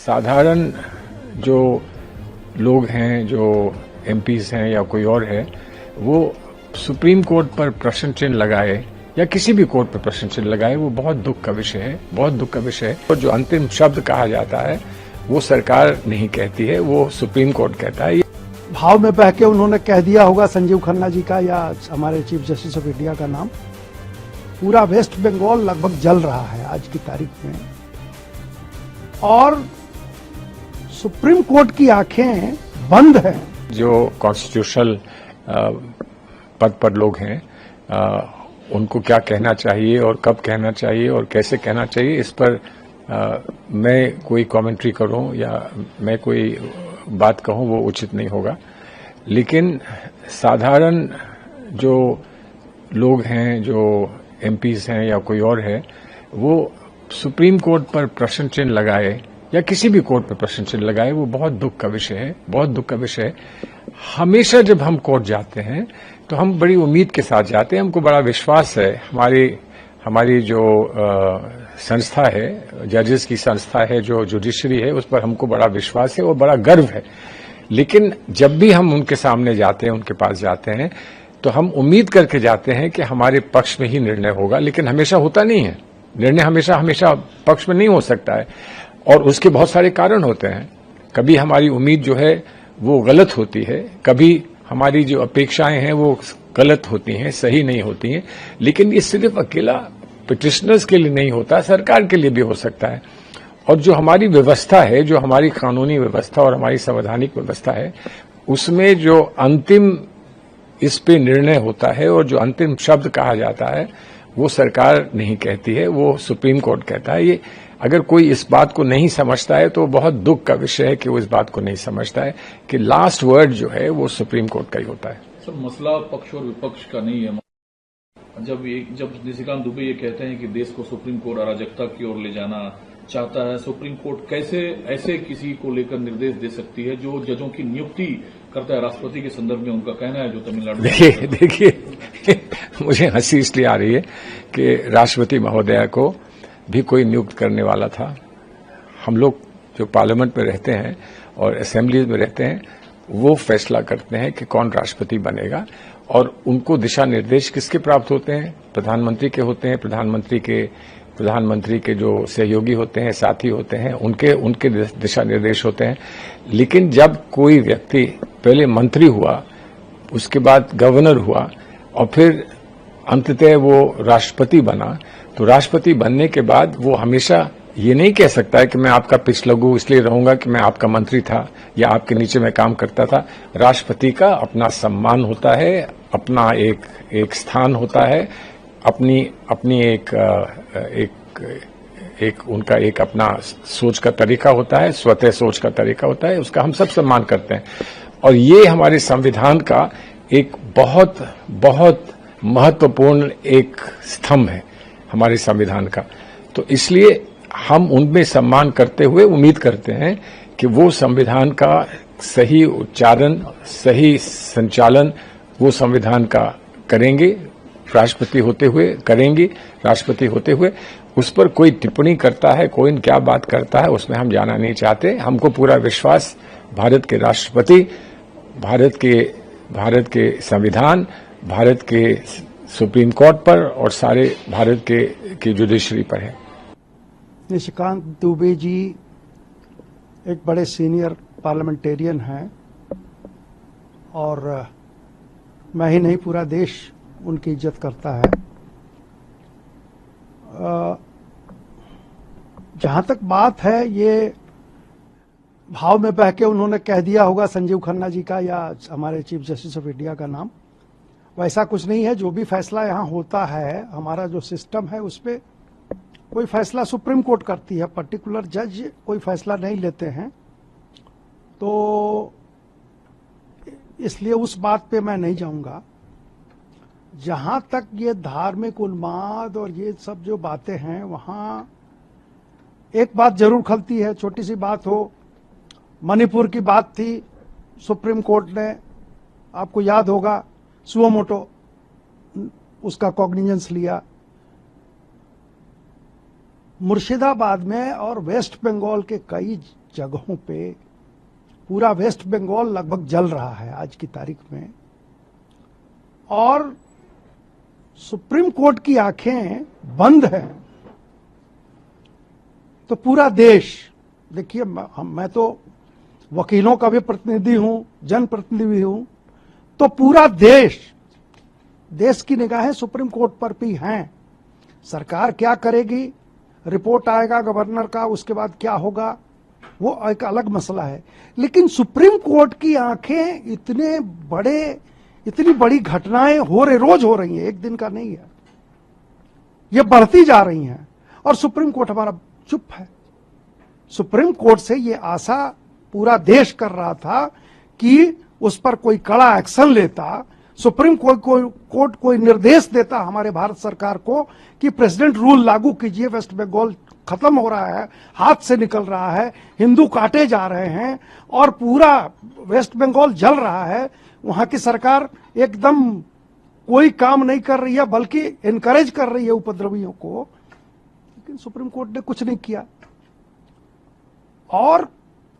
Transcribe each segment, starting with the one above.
साधारण जो लोग हैं, जो एमपीज हैं या कोई और है, वो सुप्रीम कोर्ट पर प्रश्न चिन्ह लगाए या किसी भी कोर्ट पर प्रश्न चिन्ह लगाए, वो बहुत दुख का विषय है, बहुत दुख का विषय है। और जो अंतिम शब्द कहा जाता है वो सरकार नहीं कहती है, वो सुप्रीम कोर्ट कहता है। भाव में बह के उन्होंने कह दिया होगा संजीव खन्ना जी का या हमारे चीफ जस्टिस ऑफ इंडिया का नाम। पूरा वेस्ट बंगाल लगभग जल रहा है आज की तारीख में, और सुप्रीम कोर्ट की आंखें बंद हैं। जो कॉन्स्टिट्यूशनल पद पर लोग हैं, उनको क्या कहना चाहिए और कब कहना चाहिए और कैसे कहना चाहिए, इस पर मैं कोई कमेंट्री करूं या मैं कोई बात कहूं वो उचित नहीं होगा। लेकिन साधारण जो लोग हैं, जो एमपीज हैं या कोई और है, वो सुप्रीम कोर्ट पर प्रश्न चिन्ह लगाए या किसी भी कोर्ट पर प्रश्न चिन्ह लगाए, वो बहुत दुख का विषय है, बहुत दुख का विषय है। हमेशा जब हम कोर्ट जाते हैं तो हम बड़ी उम्मीद के साथ जाते हैं, हमको बड़ा विश्वास है, हमारी जो संस्था है, जजेस की संस्था है, जो जुडिशरी है, उस पर हमको बड़ा विश्वास है और बड़ा गर्व है। लेकिन जब भी हम उनके सामने जाते हैं, उनके पास जाते हैं, तो हम उम्मीद करके जाते हैं कि हमारे पक्ष में ही निर्णय होगा, लेकिन हमेशा होता नहीं है। निर्णय हमेशा पक्ष में नहीं हो सकता है, और उसके बहुत सारे कारण होते हैं। कभी हमारी उम्मीद जो है वो गलत होती है, कभी हमारी जो अपेक्षाएं हैं वो गलत होती हैं, सही नहीं होती हैं। लेकिन ये सिर्फ अकेला पिटिशनर्स के लिए नहीं होता, सरकार के लिए भी हो सकता है। और जो हमारी व्यवस्था है, जो हमारी कानूनी व्यवस्था और हमारी संवैधानिक व्यवस्था है, उसमें जो अंतिम इस पे निर्णय होता है और जो अंतिम शब्द कहा जाता है वो सरकार नहीं कहती है, वो सुप्रीम कोर्ट कहता है। ये अगर कोई इस बात को नहीं समझता है तो बहुत दुख का विषय है कि वो इस बात को नहीं समझता है कि लास्ट वर्ड जो है वो सुप्रीम कोर्ट का ही होता है। सर, मसला पक्ष और विपक्ष का नहीं है। जब निशिकांत दुबे ये कहते हैं कि देश को सुप्रीम कोर्ट अराजकता की ओर ले जाना चाहता है, सुप्रीम कोर्ट कैसे ऐसे किसी को लेकर निर्देश दे सकती है जो जजों की नियुक्ति करता है? राष्ट्रपति के संदर्भ में उनका कहना है, जो तमिलनाडु। देखिए मुझे हंसी इसलिए आ रही है कि राष्ट्रपति महोदया को भी कोई नियुक्त करने वाला था। हम लोग जो पार्लियामेंट में रहते हैं और असेंबली में रहते हैं, वो फैसला करते हैं कि कौन राष्ट्रपति बनेगा, और उनको दिशा निर्देश किसके प्राप्त होते हैं? प्रधानमंत्री के होते हैं। प्रधानमंत्री के जो सहयोगी होते हैं, साथी होते हैं, उनके दिशा निर्देश होते हैं। लेकिन जब कोई व्यक्ति पहले मंत्री हुआ, उसके बाद गवर्नर हुआ और फिर अंततः वो राष्ट्रपति बना, तो राष्ट्रपति बनने के बाद वो हमेशा ये नहीं कह सकता है कि मैं आपका पिछलगू इसलिए रहूंगा कि मैं आपका मंत्री था या आपके नीचे मैं काम करता था। राष्ट्रपति का अपना सम्मान होता है, अपना एक स्थान होता है, अपनी उनका एक अपना सोच का तरीका होता है, स्वतः सोच का तरीका होता है, उसका हम सब सम्मान करते हैं। और ये हमारे संविधान का एक बहुत बहुत महत्वपूर्ण एक स्तंभ है हमारे संविधान का। तो इसलिए हम उनमें सम्मान करते हुए उम्मीद करते हैं कि वो संविधान का सही उच्चारण, सही संचालन वो संविधान का करेंगे, राष्ट्रपति होते हुए करेंगे। राष्ट्रपति होते हुए उस पर कोई टिप्पणी करता है, कोई क्या बात करता है, उसमें हम जाना नहीं चाहते। हमको पूरा विश्वास भारत के राष्ट्रपति, भारत के संविधान, भारत के सुप्रीम कोर्ट पर और सारे भारत के जुडिशरी पर है। निशिकांत दुबे जी एक बड़े सीनियर पार्लियामेंटेरियन हैं, और मैं ही नहीं पूरा देश उनकी इज्जत करता है। जहां तक बात है, ये भाव में बह के उन्होंने कह दिया होगा संजीव खन्ना जी का या हमारे चीफ जस्टिस ऑफ इंडिया का नाम। वैसा कुछ नहीं है। जो भी फैसला यहाँ होता है, हमारा जो सिस्टम है उस पर कोई फैसला सुप्रीम कोर्ट करती है, पर्टिकुलर जज कोई फैसला नहीं लेते हैं। तो इसलिए उस बात पे मैं नहीं जाऊंगा। जहां तक ये धार्मिक उन्माद और ये सब जो बातें हैं, वहां एक बात जरूर खलती है, छोटी सी बात हो। मणिपुर की बात थी, सुप्रीम कोर्ट ने, आपको याद होगा, सुओ मोटो उसका कॉग्निजेंस लिया। मुर्शिदाबाद में और वेस्ट बंगाल के कई जगहों पे पूरा वेस्ट बंगाल लगभग जल रहा है आज की तारीख में, और सुप्रीम कोर्ट की आंखें बंद हैं। तो पूरा देश, देखिए मैं तो वकीलों का भी प्रतिनिधि हूं, जनप्रतिनिधि भी हूं, तो पूरा देश की निगाहें सुप्रीम कोर्ट पर भी हैं। सरकार क्या करेगी, रिपोर्ट आएगा गवर्नर का, उसके बाद क्या होगा वो एक अलग मसला है, लेकिन सुप्रीम कोर्ट की आंखें इतनी बड़ी घटनाएं रोज हो रही हैं, एक दिन का नहीं है, ये बढ़ती जा रही हैं, और सुप्रीम कोर्ट हमारा चुप है। सुप्रीम कोर्ट से ये आशा पूरा देश कर रहा था कि उस पर कोई कड़ा एक्शन लेता, सुप्रीम कोर्ट कोई निर्देश देता हमारे भारत सरकार को कि प्रेसिडेंट रूल लागू कीजिए, वेस्ट बंगाल खत्म हो रहा है, हाथ से निकल रहा है, हिंदू काटे जा रहे हैं और पूरा वेस्ट बंगाल जल रहा है। वहां की सरकार एकदम कोई काम नहीं कर रही है, बल्कि इनकरेज कर रही है उपद्रवियों को, लेकिन सुप्रीम कोर्ट ने कुछ नहीं किया। और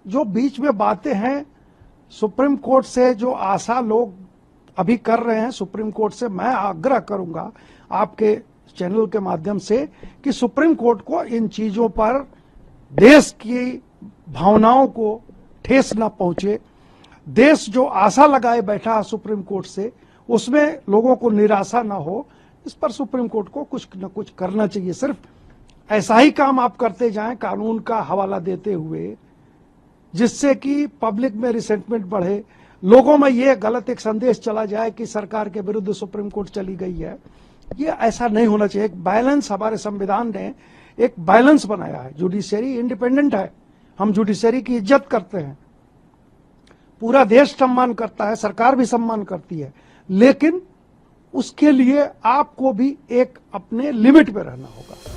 जो बीच में बातें हैं सुप्रीम कोर्ट से, जो आशा लोग अभी कर रहे हैं सुप्रीम कोर्ट से, मैं आग्रह करूंगा आपके चैनल के माध्यम से कि सुप्रीम कोर्ट को इन चीजों पर देश की भावनाओं को ठेस न पहुंचे। देश जो आशा लगाए बैठा है सुप्रीम कोर्ट से, उसमें लोगों को निराशा न हो, इस पर सुप्रीम कोर्ट को कुछ न कुछ करना चाहिए। सिर्फ ऐसा ही काम आप करते जाएं कानून का हवाला देते हुए, जिससे कि पब्लिक में रिसेंटमेंट बढ़े, लोगों में ये गलत एक संदेश चला जाए कि सरकार के विरुद्ध सुप्रीम कोर्ट चली गई है। ये ऐसा नहीं होना चाहिए। एक बैलेंस, हमारे संविधान ने एक बैलेंस बनाया है। जुडिशरी इंडिपेंडेंट है, हम जुडिशरी की इज्जत करते हैं, पूरा देश सम्मान करता है, सरकार भी सम्मान करती है, लेकिन उसके लिए आपको भी एक अपने लिमिट में रहना होगा।